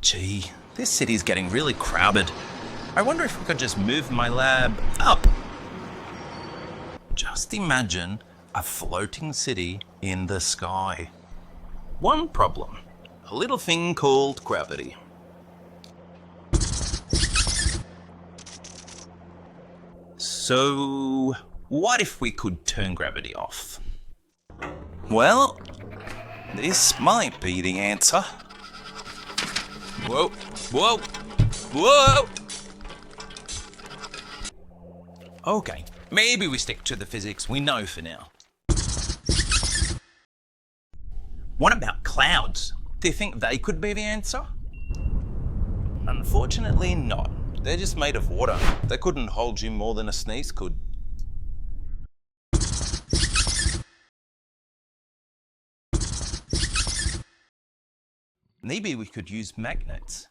Gee, this city's getting really crowded. I wonder if we could just move my lab up. Just imagine a floating city in the sky. One problem, a little thing called gravity. So, what if we could turn gravity off? Well, this might be the answer. Whoa, whoa, whoa! Okay, maybe we stick to the physics we know for now. What about clouds? Do you think they could be the answer? Unfortunately not. They're just made of water. They couldn't hold you more than a sneeze could. Maybe we could use magnets.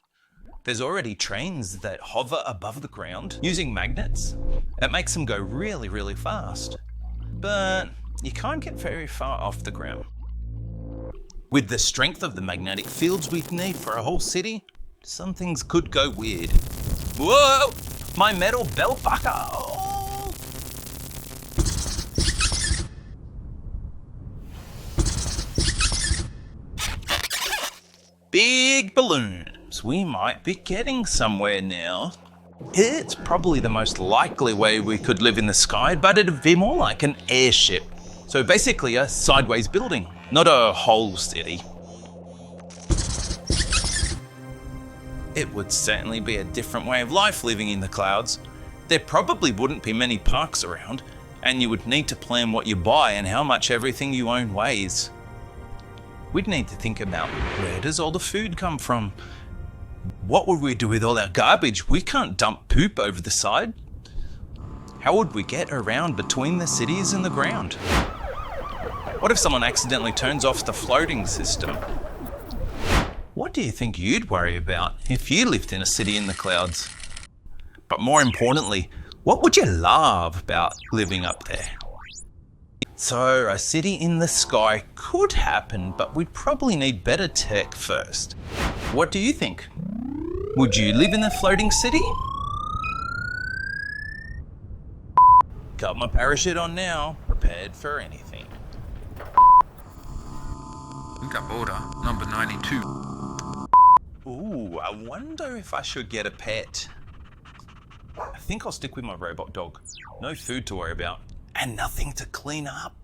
There's already trains that hover above the ground using magnets. It makes them go really, really fast. But you can't get very far off the ground. With the strength of the magnetic fields we'd need for a whole city, some things could go weird. Whoa! My metal belt buckle! Oh. Big balloons. We might be getting somewhere now. It's probably the most likely way we could live in the sky, but it'd be more like an airship. So basically a sideways building, not a whole city. It would certainly be a different way of life living in the clouds. There probably wouldn't be many parks around, and you would need to plan what you buy and how much everything you own weighs. We'd need to think about, where does all the food come from? What would we do with all our garbage? We can't dump poop over the side. How would we get around between the cities and the ground? What if someone accidentally turns off the floating system? What do you think you'd worry about if you lived in a city in the clouds? But more importantly, what would you love about living up there? So a city in the sky could happen, but we'd probably need better tech first. What do you think? Would you live in a floating city? Got my parachute on now, prepared for anything. Lookup order number 92. Ooh, I wonder if I should get a pet. I think I'll stick with my robot dog. No food to worry about, and nothing to clean up.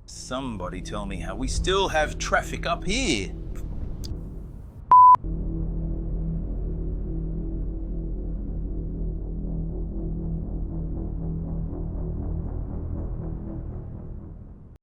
Somebody tell me how we still have traffic up here.